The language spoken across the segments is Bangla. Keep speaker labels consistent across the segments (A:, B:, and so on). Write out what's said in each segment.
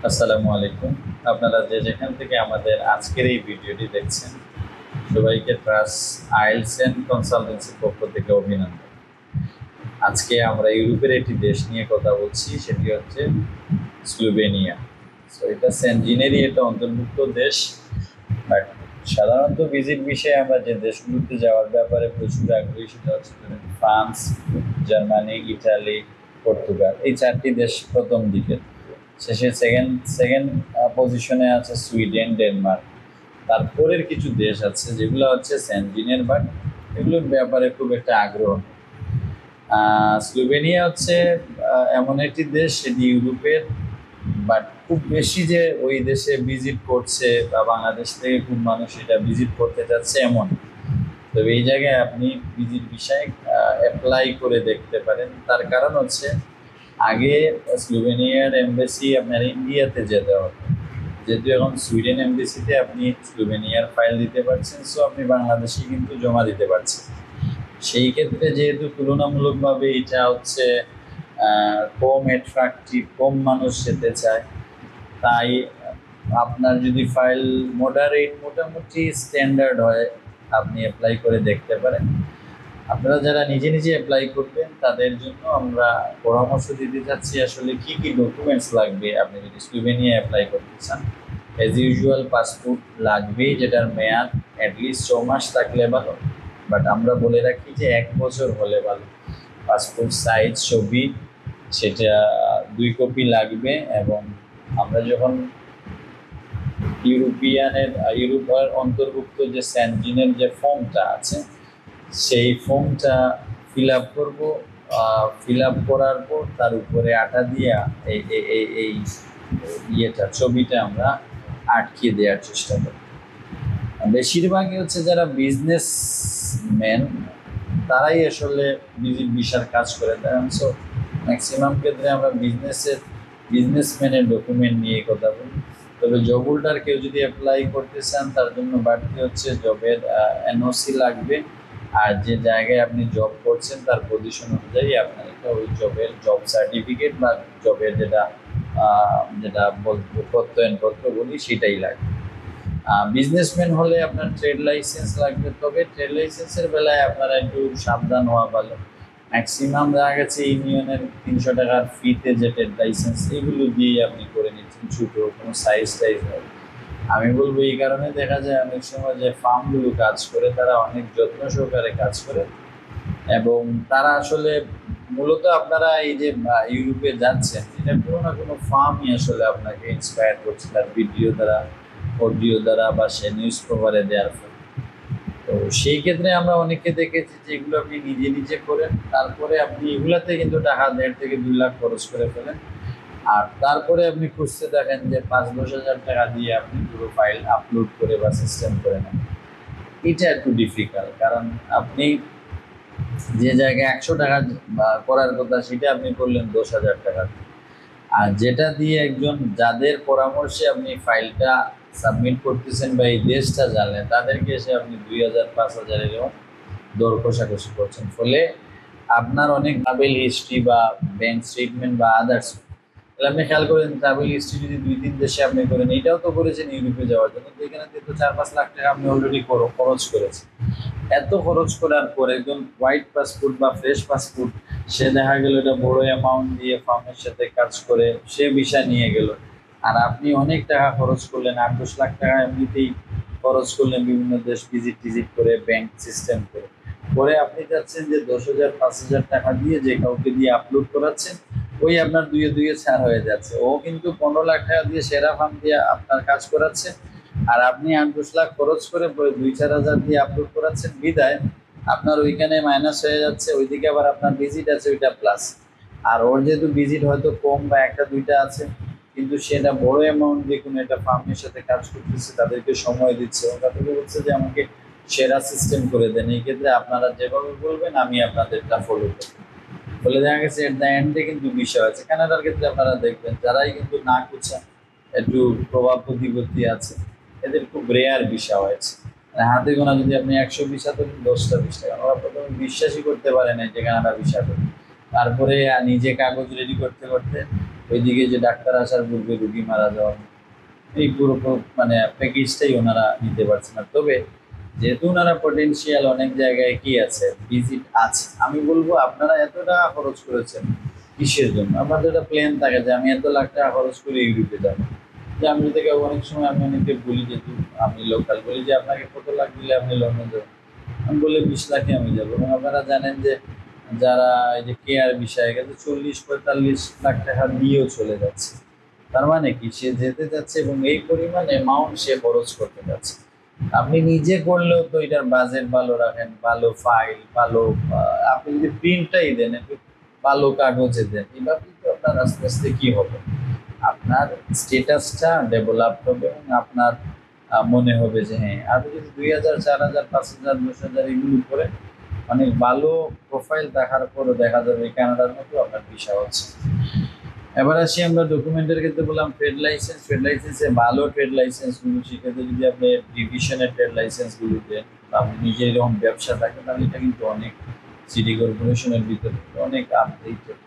A: আসসালামু আলাইকুম। আপনারা যেখান থেকে আমাদের আজকের এই ভিডিওটি দেখছেন, সবাইকে ট্রাস্ট আইএলস এন্ড কনসালটেন্সির পক্ষ থেকে অভিনন্দন। আজকে আমরা ইউরোপের একটি দেশ নিয়ে কথা বলছি, সেটি হচ্ছে স্লোভেনিয়া। এটা সেনজিনেরই একটা অন্তর্ভুক্ত দেশ। বাট সাধারণত ভিজিট বিষয়ে আমরা যে দেশগুলোতে যাওয়ার ব্যাপারে প্রচুর আগ্রহী, সেটা হচ্ছে ফ্রান্স, জার্মানি, ইটালি, পর্তুগাল। এই চারটি দেশ প্রথম দিকে। শেষে সেকেন্ড পজিশনে আছে সুইডেন, ডেনমার্ক। তারপরের কিছু দেশ আছে যেগুলো হচ্ছে সেনজিনের, বাট এগুলোর ব্যাপারে খুব একটা আগ্রহ। স্লোভেনিয়া হচ্ছে এমন একটি দেশ, সেটি ইউরোপের, বাট খুব বেশি যে ওই দেশে ভিজিট করছে বা বাংলাদেশ থেকে খুব মানুষ এটা ভিজিট করতে যাচ্ছে এমন। তবে এই জায়গায় আপনি ভিজিট ভিসায় অ্যাপ্লাই করে দেখতে পারেন। তার কারণ হচ্ছে আগে স্লোভেনিয়ার এমবেসি আপনার ইন্ডিয়াতে যেতে হবে, যেহেতু এখন সুইডেন এমবেসিতে আপনি স্লোভেনিয়ার ফাইল দিতে পারছেন, সো আপনি বাংলাদেশে কিন্তু জমা দিতে পারছেন। সেই ক্ষেত্রে যেহেতু তুলনামূলকভাবে এটা হচ্ছে কম অ্যাট্রাকটিভ, কম মানুষ যেতে চায়, তাই আপনার যদি ফাইল মোটামুটি স্ট্যান্ডার্ড হয়, আপনি অ্যাপ্লাই করে দেখতে পারেন। আপনারা যারা নিজে নিজে অ্যাপ্লাই করবেন তাদের জন্য আমরা পরামর্শ দিতে চাচ্ছি আসলে কি কি ডকুমেন্টস লাগবে আপনি যদি স্লোভেনিয়া অ্যাপ্লাই করতে চান। অ্যাজ ইউজুয়াল পাসপোর্ট লাগবেই, যেটার মেয়াদ অ্যাটলিস্ট 6 মাস থাকলে ভালো, বাট আমরা বলে রাখি যে 1 বছর হলে ভালো। পাসপোর্ট সাইজ ছবি, সেটা 2 কপি লাগবে। এবং আমরা যখন ইউরোপের অন্তর্ভুক্ত যে সেনজিনের যে ফর্মটা আছে, সেই ফর্মটা ফিল আপ করবো। ফিল আপ করার পর তার উপরে আঠা দিয়া এই ছবিটা আমরা আটকে দেওয়ার চেষ্টা করি। বেশিরভাগই হচ্ছে যারা বিজনেসম্যান, তারাই আসলে ভিসার কাজ করে দেন। সো ম্যাক্সিমাম ক্ষেত্রে আমরা বিজনেসম্যানের ডকুমেন্ট নিয়ে কথা বলি। তবে জব হোল্ডার কেউ যদি অ্যাপ্লাই করতে চান, তার জন্য বাড়তি হচ্ছে জবের এনওসি লাগবে। আর যে জায়গায় আপনি জব করছেন তার পজিশন অনুযায়ী আপনার একটা ওই জব সার্টিফিকেট বা জবের যেটা প্রত্যয়নপত্র বলি, সেটাই লাগবে। বিজনেসম্যান হলে আপনার ট্রেড লাইসেন্স লাগবে। তবে ট্রেড লাইসেন্সের বেলায় আপনারা একটু সাবধান হওয়া ভালো। ম্যাক্সিমাম দেখা গেছে ইউনিয়নের 300 টাকার ফিতে যে ট্রেড লাইসেন্স, এগুলো দিয়ে আপনি করে নিচ্ছেন, ছোটো কোনো সাইজ টাইজ হবে। আমি বলবো এই কারণে দেখা যায় অনেক সময় যে ফার্মগুলো কাজ করে, তারা অনেক যত্ন সহকারে কাজ করে, এবং তারা আসলে মূলত আপনারা এই যে ইউরোপে যাচ্ছেন, এটা কোনো না কোনো ফার্মই আসলে আপনাকে ইন্সপায়ার করছে, তার ভিডিও দ্বারা, অডিও দ্বারা, বা সে নিউজ পেপারে দেওয়ার ফলে। তো সেই ক্ষেত্রে আমরা অনেকে দেখেছি যে এগুলো আপনি নিজে নিজে করেন, তারপরে আপনি এগুলাতে কিন্তু টাকা 1.5 থেকে 2 লাখ খরচ করে ফেলেন। আর তারপরে আপনি খুঁজতে দেখেন যে 5-10 হাজার টাকা দিয়ে আপনি পুরো ফাইল আপলোড করে বা সিস্টেম করে নেন। এটা একটু ডিফিকাল্ট, কারণ আপনি যে জায়গায় 100 টাকা করার কথা, সেটা আপনি করলেন 10,000 টাকা। আর যেটা দিয়ে একজন যাদের পরামর্শে আপনি ফাইলটা সাবমিট করতেছেন বা এই দেশটা জানলেন, তাদেরকে এসে আপনি 2,000-5,000 এরকম দর কষাকষি করছেন। ফলে আপনার অনেক ট্রাভেল হিস্ট্রি বা ব্যাংক স্টেটমেন্ট বা আদার্স, তাহলে আপনি খেয়াল করেন ট্রাভেল হিস্ট্রি যদি 2-3 দেশে আপনি করেন, এটাও তো করেছেন ইউরোপে যাওয়ার জন্য, তো এখানে তো 4-5 লাখ টাকা আপনি অলরেডি খরচ করেছেন। এত খরচ করার পর একজন হোয়াইট পাসপোর্ট বা ফ্রেশ পাসপোর্ট, সে দেখা গেল এটা বড় অ্যামাউন্ট দিয়ে ফার্মের সাথে কাজ করে সে ভিসা নিয়ে গেল, আর আপনি অনেক টাকা খরচ করলেন, 8-10 লাখ টাকা এমনিতেই খরচ করলেন বিভিন্ন দেশ ভিজিট করে, ব্যাংক সিস্টেম করে। পরে আপনি চাচ্ছেন যে 10,000-5,000 টাকা দিয়ে যে কাউকে দিয়ে আপলোড করাচ্ছেন, ওই আপনার দুয়ে ছাড় হয়ে যাচ্ছে। ও কিন্তু 15 লাখ টাকা দিয়ে সেরা ফার্ম দিয়ে আপনার কাজ করাচ্ছে, আর আপনি 8-10 লাখ খরচ করে 2-4 হাজার দিয়ে আপলোড করাচ্ছেন, বিদায় আপনার ওইখানে মাইনাস হয়ে যাচ্ছে। ওইদিকে আবার আপনার ভিজিট আছে, ওইটা প্লাস। আর ওর যেহেতু ভিজিট হয়তো কম বা 1-2টা আছে, কিন্তু সেটা বড় অ্যামাউন্ট দিয়ে কোনো একটা ফার্মের সাথে কাজ করতেছে, তাদেরকে সময় দিচ্ছে, তাদেরকে বলছে যে আমাকে সেরা সিস্টেম করে দেন, এই ক্ষেত্রে আপনারা যেভাবে বলবেন আমি আপনাদেরটা ফলো করব। বলে দেখা গেছে এট দ্য এন্ডে কিন্তু বিষয় আছে। কানাডার ক্ষেত্রে আপনারা দেখবেন যারাই কিন্তু না কুচা, একটু প্রভাব প্রতিপত্তি আছে, এদের খুব রেয়ার ভিসা হয়েছে। হাতে গোনা যদি আপনি 100 ভিসা ধরেন, 10টা 20 টাকা। ওরা প্রথমে বিশ্বাসই করতে পারে না যে কানাডা ভিসা করে। তারপরে নিজে কাগজ রেডি করতে করতে ওইদিকে যে ডাক্তার আসার পূর্বে রুগী মারা যাওয়া, এই পুরো মানে প্যাকেজটাই ওনারা নিতে পারছে না। তবে যেহেতু ওনারা পটেনশিয়াল অনেক জায়গায় কি আছে, ভিজিট আছে, আমি বলবো আপনারা এত টাকা খরচ করেছেন কিসের জন্য? আপনাদের একটা প্ল্যান থাকে যে আমি এত লাখ টাকা খরচ করে ইউরোপে যাবো। যে আমি থেকে অনেক সময় আমি অনেকে বলি, যেহেতু আমি লোকাল, বলি যে আপনাকে কত লাখ দিলে আপনি লন্ডন যাবেন? আমি বলে 20 লাখে আমি যাবো। এবং আপনারা জানেন যে যারা এই যে কেয়ার বিষয়ে গেছে 40-45 লাখ টাকা দিয়েও চলে যাচ্ছে। তার মানে কি, সে যেতে যাচ্ছে এবং এই পরিমাণ অ্যামাউন্ট সে খরচ করতে যাচ্ছে। আপনি নিজে করলেও তো এটার বাজেট ভালো রাখেন, ভালো ফাইল, ভালো আপনি যদি প্রিন্টটাই দেন, একটু ভালো কাগজে দেন, এভাবে তো আপনার আস্তে আস্তে কি হবে, আপনার স্টেটাসটা ডেভেলপ হবে এবং আপনার মনে হবে যে হ্যাঁ, আপনি যদি 2,000, 4,000, 5,000, 10,000 এগুলো করে অনেক ভালো প্রোফাইল দেখার পরও দেখা যাবে কানাডার মতো আপনার ভিসা হচ্ছে। এবার আসি আমরা ডকুমেন্টের ক্ষেত্রে, বললাম ট্রেড লাইসেন্স। ট্রেড লাইসেন্সে ভালো ট্রেড লাইসেন্সগুলো, সেক্ষেত্রে যদি আপনি ডিভিশনের ট্রেড লাইসেন্সগুলো দেন, আপনি নিজের এরকম ব্যবসা থাকে, তাহলে এটা কিন্তু অনেক সিটি কর্পোরেশনের ভিতরে অনেক আপডেটেড,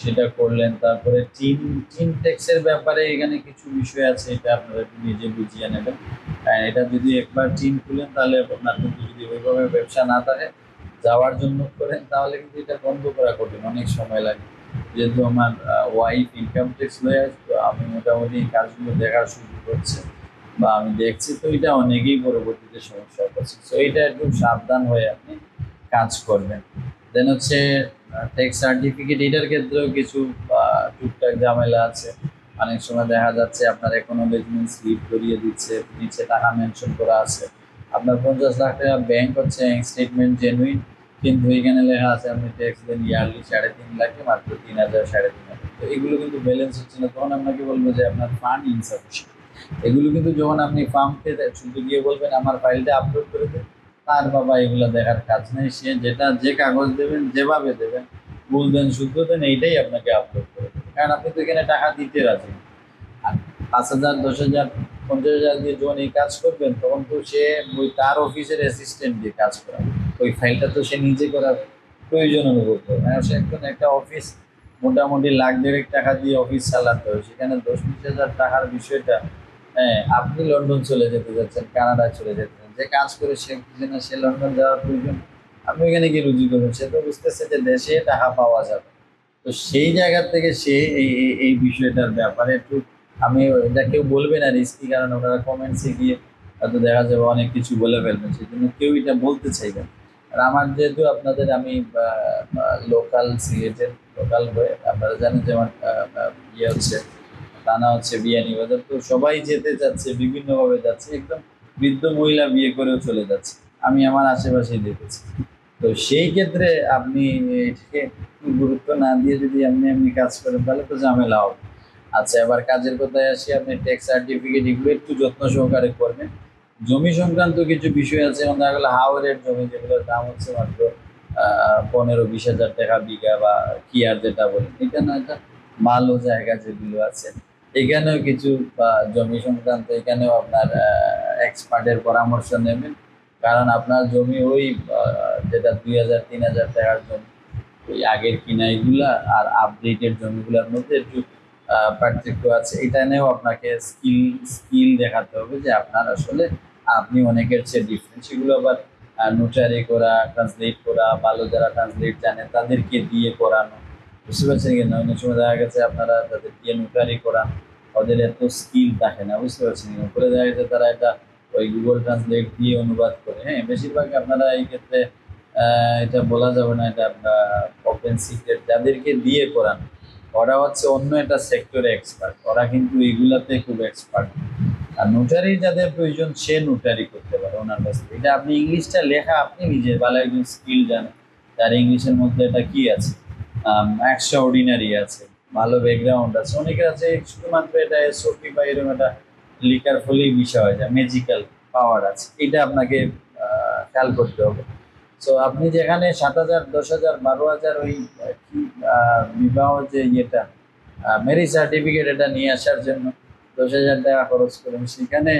A: সেটা করলেন। তারপরে টিন টিন ট্যাক্সের ব্যাপারে এখানে কিছু বিষয় আছে, এটা আপনারা একটু নিজে বুঝিয়ে নেবেন। এটা যদি একবার টিন খুলেন, তাহলে আপনার কিন্তু যদি ওইভাবে ব্যবসা না থাকে যাওয়ার জন্য করেন, তাহলে কিন্তু এটা বন্ধ করা কঠিন, অনেক সময় লাগে। যেহেতু আমার ওয়াইফ ইনকাম ট্যাক্স লয়ে আসতো, আমি মোটামুটি এই কাজগুলো দেখা শুরু করছে বা আমি দেখছি, তো এটা অনেকেই পরবর্তীতে সমস্যা করছে। তো এটা একটু সাবধান হয়ে আপনি কাজ করবেন। দেন হচ্ছে ট্যাক্স সার্টিফিকেট, এটার ক্ষেত্রেও কিছু টুকটাক ঝামেলা আছে। অনেক সময় দেখা যাচ্ছে আপনার অ্যাকনোলেজমেন্ট স্লিপ করিয়ে দিচ্ছে, নিচে টাকা মেনশন করা আছে, আপনার 50 লাখ টাকা ব্যাংক হচ্ছে স্টেটমেন্ট জেনুইন, কিন্তু এখানে লেখা আছে আপনি ট্যাক্স দেন ইয়ারলি 3.5 লাখে মাত্র 3,000, 3,500। তো এগুলো কিন্তু ব্যালেন্স হচ্ছে না, তখন আপনাকে বলবো যে আপনার ফান্ড ইনসাফিসিয়েন্ট। এগুলো কিন্তু যখন আপনি ফার্মকে শুধু গিয়ে বলবেন আমার ফাইলটা আপলোড করে দেন, তার বাবা এগুলো দেখার কাজ নেই। সে যেটা যে কাগজ দেবেন, যেভাবে দেবেন, ভুল দেন শুদ্ধ দেন, এইটাই আপনাকে আপলোড করে দেবে। কারণ আপনি তো এখানে টাকা দিতে রাজি না। আর 5,000, 10,000, 50,000 দিয়ে যখন এই কাজ করবেন, তখন তো সে ওই তার অফিসের অ্যাসিস্ট্যান্ট দিয়ে কাজ করা, ওই ফাইলটা তো সে নিজে করার প্রয়োজন অনুভব করে না। সে একজন একটা অফিস মোটামুটি লাখ দেড়েক টাকা দিয়ে অফিস চালাতে হয়, সেখানে 10-20 হাজার টাকার বিষয়টা, হ্যাঁ, আপনি লন্ডন চলে যেতে যাচ্ছেন, কানাডায় চলে যেতে চান, যে কাজ করে সে বুঝে না সে লন্ডন যাওয়ার প্রয়োজন, আপনি ওইখানে গিয়ে রুজি করবেন। সে তো বুঝতেছে যে দেশে টাকা পাওয়া যাবে। তো সেই জায়গা থেকে সে এই বিষয়টার ব্যাপারে একটু, আমি এটা কেউ বলবে না রিস্কি, কারণ ওনারা কমেন্টসে গিয়ে হয়তো দেখা যাবে অনেক কিছু বলে ফেলবেন, সেই জন্য কেউ এটা বলতে চাইবেন। আর আমার যেহেতু আপনাদের, আমি লোকাল সিলেটের লোকাল হয়ে, আপনারা জানেন যে আমার ইয়ে হচ্ছে টানা হচ্ছে বিয়ানীবাজার, তো সবাই যেতে যাচ্ছে, বিভিন্নভাবে যাচ্ছে, একদম বৃদ্ধ মহিলা বিয়ে করেও চলে যাচ্ছে, আমি আমার আশেপাশেই দেখেছি। তো সেই ক্ষেত্রে আপনি এটাকে গুরুত্ব না দিয়ে যদি এমনি এমনি কাজ করেন, তাহলে তো ঝামেলা হবে। আচ্ছা, এবার কাজের কথায় আসি, আপনি ট্যাক্স সার্টিফিকেট এগুলো একটু যত্ন সহকারে করবেন। জমি সংক্রান্ত কিছু বিষয় আছে, যেমন দেখা গেলো হাওরের জমি, যেগুলোর দাম হচ্ছে মাত্র 15-20 হাজার টাকা বিঘা, বা কি আর যেটা বলেন, এখানে একটা ভালো জায়গা যেগুলো আছে, এখানেও কিছু জমি সংক্রান্ত, এখানেও আপনার এক্সপার্টের পরামর্শ নেবেন। কারণ আপনার জমি ওই যেটা 2,000-3,000 টাকার জমি, ওই আগের কিনা এগুলা আর আপডেটেড জমিগুলোর মধ্যে একটু পার্থক্য আছে। এটা নিয়েও আপনাকে স্কিল দেখাতে হবে যে আপনার আসলে আপনি অনেকের চেয়ে ডিফারেন্ট। সেগুলো আবার নোটারি করা, ট্রান্সলেট করা, ভালো যারা ট্রান্সলেট জানে তাদেরকে দিয়ে করানো, বুঝতে পারছেন কিনা? অনেক সময় দেখা গেছে আপনারা তাদের দিয়ে নোটারি করা, ওদের এত স্কিল থাকে না, বুঝতে পারছেন কিনা? করে দেখা গেছে তারা এটা ওই গুগল ট্রান্সলেট দিয়ে অনুবাদ করে। হ্যাঁ, বেশিরভাগ আপনারা এই ক্ষেত্রে এটা বলা যাবে না, এটা আপনার ওপেন সিক্রেট, যাদেরকে দিয়ে করান ওরা হচ্ছে অন্য একটা সেক্টরে এক্সপার্ট, ওরা কিন্তু এগুলাতে খুব এক্সপার্ট। আর নোটারি যাদের প্রয়োজন, সে নোটারি করতে পারে ওনার কাছ থেকে। এটা আপনি ইংলিশটা লেখা আপনি নিজে ভালো একজন স্কিল জানেন, তার ইংলিশের মধ্যে এটা কি আছে, এক্সট্রা অর্ডিনারি আছে, ভালো ব্যাকগ্রাউন্ড আছে, অনেকের আছে শুধুমাত্র এটা এসওপি বা এরকম একটা লিখার ফলেই বিষয় হয়ে যায়, ম্যাজিক্যাল পাওয়ার আছে, এটা আপনাকে খেয়াল করতে হবে। তো আপনি যেখানে 7,000, 10,000, 12,000 ওই কি বিবাহ যে ইয়েটা ম্যারেজ সার্টিফিকেট, এটা নিয়ে আসার জন্য 10,000 টাকা খরচ করেন, সেখানে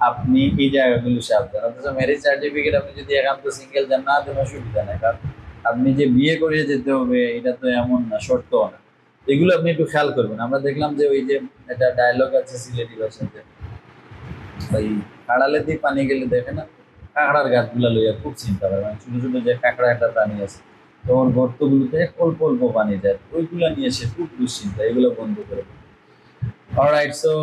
A: আপনি এই জায়গাগুলো সাবধান। অথচ ম্যারেজ সার্টিফিকেট আপনি যদি একান্ত সিঙ্গেল যান, না দেন অসুবিধা নেই, কারণ আপনি যে বিয়ে করিয়ে যেতে হবে এটা তো এমন না, শর্ত না। এগুলো আপনি একটু খেয়াল করবেন। আমরা দেখলাম যে ওই যে একটা ডায়লগ আছে সিলেটি ভাষাতে, ওই কাঁড়ালে দিয়ে পানি গেলে দেখে না, কাঁকড়ার গাছগুলা লইয়া খুব চিন্তা করে, মানে ছোট ছোট যে কাঁকড়া একটা প্রাণী আছে, তখন গর্তগুলোতে অল্প অল্প পানি যায়, ওইগুলা নিয়ে সে খুব দুশ্চিন্তা, এগুলো বন্ধ করে। অলরাইট, সো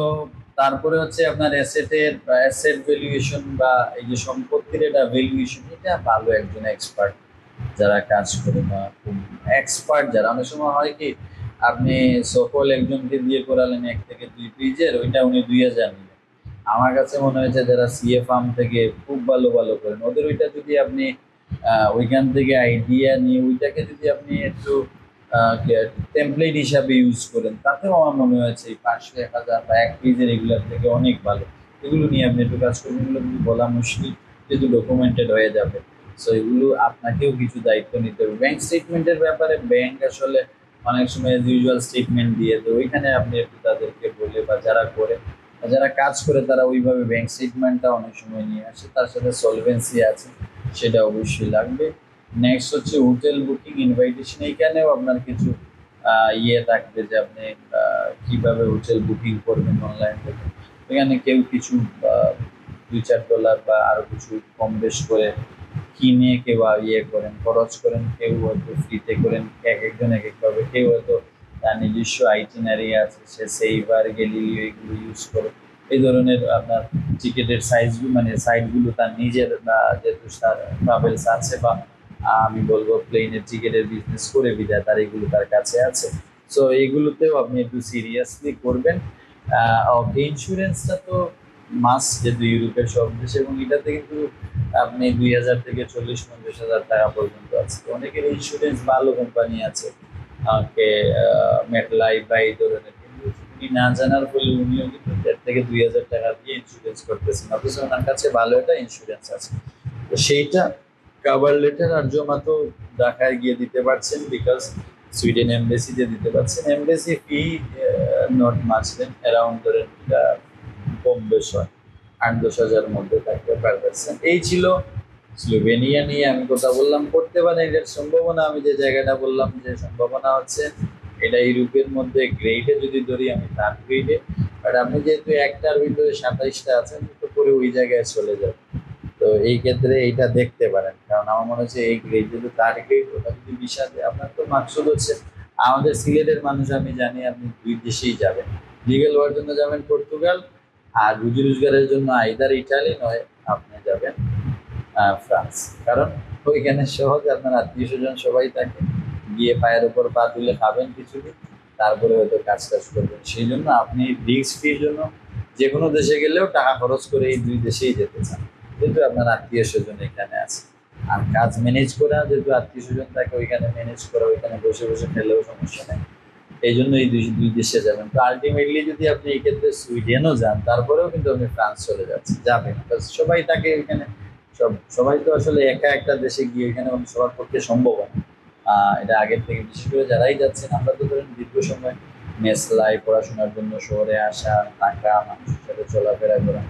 A: তারপরে হচ্ছে আপনার অ্যাসেট ভ্যালুয়েশন বা এই যে সম্পত্তির এটা ভ্যালুয়েশন, এটা ভালো একজন এক্সপার্ট যারা কাজ করে বা খুব এক্সপার্ট যারা, অনেক সময় হয় কি আপনি সকল একজনকে দিয়ে করালেন 1 থেকে 2 পেজের, ওইটা উনি 2000 নিলেন। আমার কাছে মনে হয়েছে যারা সিএ ফার্ম থেকে খুব ভালো ভালো করেন, ওদের ওইটা যদি আপনি ওইখান থেকে আইডিয়া নিয়ে ওইটাকে যদি আপনি একটু টেমপ্লেট হিসাবে ইউজ করেন, তাতেও আমার মনে হয়েছে এই 500, 1000 বা 1 পেজের এগুলোর থেকে অনেক ভালো। এগুলো নিয়ে আপনি একটু কাজ করবেন, এগুলো কিন্তু বলা মুশকিল, যেহেতু ডকুমেন্টেড হয়ে যাবে। সো এগুলো আপনাকেও কিছু দায়িত্ব নিতে হবে। ব্যাংক স্টেটমেন্টের ব্যাপারে ব্যাংক আসলে অনেক সময় ইউজুয়াল স্টেটমেন্ট দিয়ে, তো ওইখানে আপনি একটু তাদেরকে বলে বা যারা করে বা যারা কাজ করে তারা ওইভাবে ব্যাংক স্টেটমেন্টটা অনেক সময় নিয়ে আসে, তার সাথে সলভেন্সি আছে, সেটা অবশ্যই লাগবে। নেক্সট হচ্ছে হোটেল বুকিং ইনভাইটেশন, এইখানেও আপনার কিছু ইয়ে থাকবে যে আপনি কিভাবে হোটেল বুকিং করবেন অনলাইন থেকে। এখানে কেউ কিছু $2-4 বা আরো কিছু কম বেশ করে কিনে কেউ ইয়ে করেন, খরচ করেন, কেউ হয়তো ফ্রিতে করেন, এক একজন এক একভাবে, কেউ হয়তো তার নিজস্ব আইটিনারি আছে, সে সেইবার গেলিলিও এগুলো ইউজ করে। এই ধরনের আপনার টিকেটের সাইজগুলো মানে সাইটগুলো তার নিজের যেহেতু তার ট্রাভেলস আছে বা আমি বলবো প্লেনের টিকেটের বিজনেস করে বিদায় তার এগুলো তার কাছে আছে। সো এইগুলোতেও আপনি একটু সিরিয়াসলি করবেন। ওকে, ইন্স্যুরেন্সটা তো মাস্ট, যেহেতু ইউরোপের সব দেশে, এবং এটাতে কিন্তু আপনি 2000 থেকে 40-50 হাজার টাকা পর্যন্ত আছে। তো অনেকের ইন্স্যুরেন্স ভালো কোম্পানি আছে, ওকে, মেটলাইফ বা এই ধরনের, কিন্তু উনি না জানার ফলে উনিও কিন্তু 1,500 থেকে 2,000 টাকা দিয়ে ইন্স্যুরেন্স করতেছেন, অথচ ওনার কাছে ভালো একটা ইন্স্যুরেন্স আছে। তো সেইটা কাভার লেটার আর জমা তো ঢাকায় গিয়ে দিতে পারছেন, বিকজ সুইডেন এমবেসিতে দিতে পারছেন। এমবেসি ফি নট মাছ দেন, অ্যারাউন্ড ধরেন কম বেশ হয় 8-10 হাজার মধ্যে থাকতে পার পারছেন। এই ছিল স্লোভেনিয়া নিয়ে আমি কথা বললাম। করতে পারেন, এটার সম্ভাবনা আমি যে জায়গাটা বললাম যে সম্ভাবনা হচ্ছে এটা ইউরোপের মধ্যে গ্রেডে যদি ধরি আমি, তার গ্রেডে, বাট আপনি যেহেতু একটার ভিতরে 27টা আছেন, তো করে ওই জায়গায় চলে যাবে। তো এই ক্ষেত্রে এইটা দেখতে পারেন, কারণ আমার মনে হচ্ছে এই গ্রেড যদি তার গ্রেড, ওটা যদি বিষাদে, আপনার তো মাকসুদ হচ্ছে আমাদের সিলেটের মানুষ আমি জানি আপনি 2 দেশেই যাবেন, লিগেল হওয়ার জন্য যাবেন পর্তুগাল, আর রুজি রোজগারের জন্য আইদার ইটালি নয় আপনি যাবেন ফ্রান্স। কারণ ওইখানে সহজ, আপনার আত্মীয় স্বজন সবাই থাকে, গিয়ে পায়ের উপর পা তুলে খাবেন কিছুদিন, তারপরে হয়তো কাজ টাজ করবেন। সেই জন্য আপনি রিস্ক ফ্রির জন্য যে কোনো দেশে গেলেও টাকা খরচ করে এই 2 দেশেই যেতে চান, যেহেতু আপনার আত্মীয় স্বজন এখানে আছে। আর কাজ ম্যানেজ করা, যেহেতু আত্মীয় স্বজন থাকে ওইখানে ম্যানেজ করা, ওইখানে বসে বসে খেলেও সমস্যা নেই। এই জন্য এই 2 দেশে যাবেন। তো আলটিমেটলি যদি আপনি এই ক্ষেত্রে সুইডেনও যান, তারপরেও কিন্তু আপনি ফ্রান্স চলে যাবেন, সবাই থাকে এখানে। সবাই তো আসলে একা একটা দেশে গিয়ে এখানে সবার পক্ষে সম্ভব হয় না। এটা আগের থেকে, বিশেষ করে যারাই যাচ্ছেন, আমরা তো ধরেন দীর্ঘ সময় মেসলাই পড়াশোনার জন্য শহরে আসা, থাকা, মানুষের সাথে চলাফেরা করা,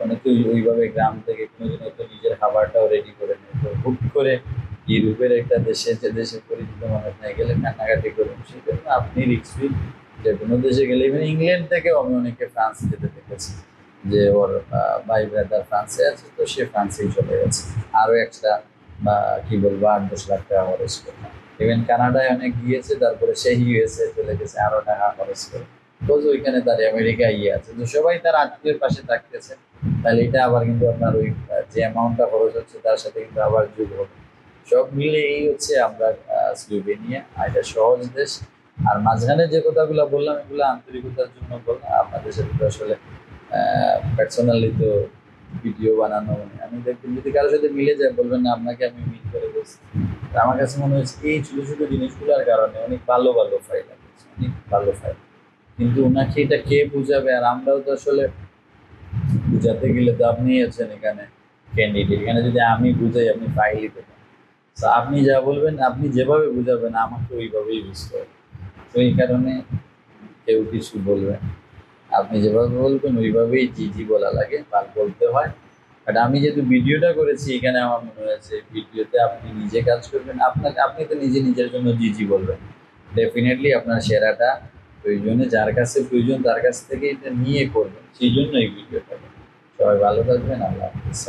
A: অনেকে ওইভাবে গ্রাম থেকে কোনোদিন হয়তো নিজের খাবারটাও রেডি করে নেয়। তো হুট করে ইউরোপের একটা দেশে, যে দেশে পরিচিত মানুষ নাই, গেলে কান্নাকাটি করবেন। সেই জন্য আপনি রিক্স ফ্রি যে কোনো দেশে গেলে, ইভেন ইংল্যান্ড থেকেও আমি অনেকে ফ্রান্স যেতে দেখেছি, যে ওর ভাই ব্রাদার ফ্রান্সে আছে, তো সে ফ্রান্সেই চলে গেছে, আরও এক্সট্রা কি বলবো 8-10 লাখ টাকা খরচ করে। ইভেন কানাডায় অনেক গিয়েছে, তারপরে সেই ইউএসএ চলে গেছে আরো টাকা খরচ করে, বিকজ ওইখানে তার আমেরিকা ইয়ে আছে, তো সবাই তার আত্মীয়ের পাশে থাকতেছে। তাহলে এটা আবার কিন্তু আপনার ওই যে অ্যামাউন্টটা খরচ হচ্ছে তার সাথে কিন্তু আবার যোগ হবে। সব মিলে এই হচ্ছে আমরা স্লোভেনিয়া, আর এটা সহজ দেশ। আর মাঝখানে যে কথাগুলো বললাম এগুলো আন্তরিকতার জন্য বললাম, আপনাদের সাথে তো আসলে পার্সোনালি তো ভিডিও বানানো, মানে আমি দেখবেন যদি কারোর সাথে মিলে যায় বলবেন না আপনাকে আমি মিট করে বলছি। তো আমার কাছে মনে হচ্ছে এই ছোটো ছোটো জিনিসগুলোর কারণে অনেক ভালো ভালো ফাইল আছে, অনেক ভালো ফাইল, কিন্তু ওনাকে এটা কে বুঝাবে? আর আমরাও তো আসলে বুঝাতে গেলে তো আপনি আছেন এখানে ক্যান্ডিডেট, এখানে যদি আমি বুঝাই আপনি ফাইলই দেবেন। তো আপনি যা বলবেন, আপনি যেভাবে বুঝাবেন আমাকে ওইভাবেই বুঝতে হবে। তো এই কারণে কেউ কিছু বলবে, আপনি যেভাবে বলবেন ওইভাবেই জি জি বলা লাগে বা বলতে হয়। বাট আমি যেহেতু ভিডিওটা করেছি, এখানে আমার মনে হয়েছে ভিডিওতে আপনি নিজে কাজ করবেন, আপনি তো নিজে নিজের জন্য জি জি বলবেন। ডেফিনেটলি আপনার সেরাটা প্রয়োজনে যার কাছে প্রয়োজন তার কাছ থেকে এটা নিয়ে করবেন, সেই জন্য এই ভিডিওটা। সবাই ভালো থাকবেন, আল্লাহ হাফিজ।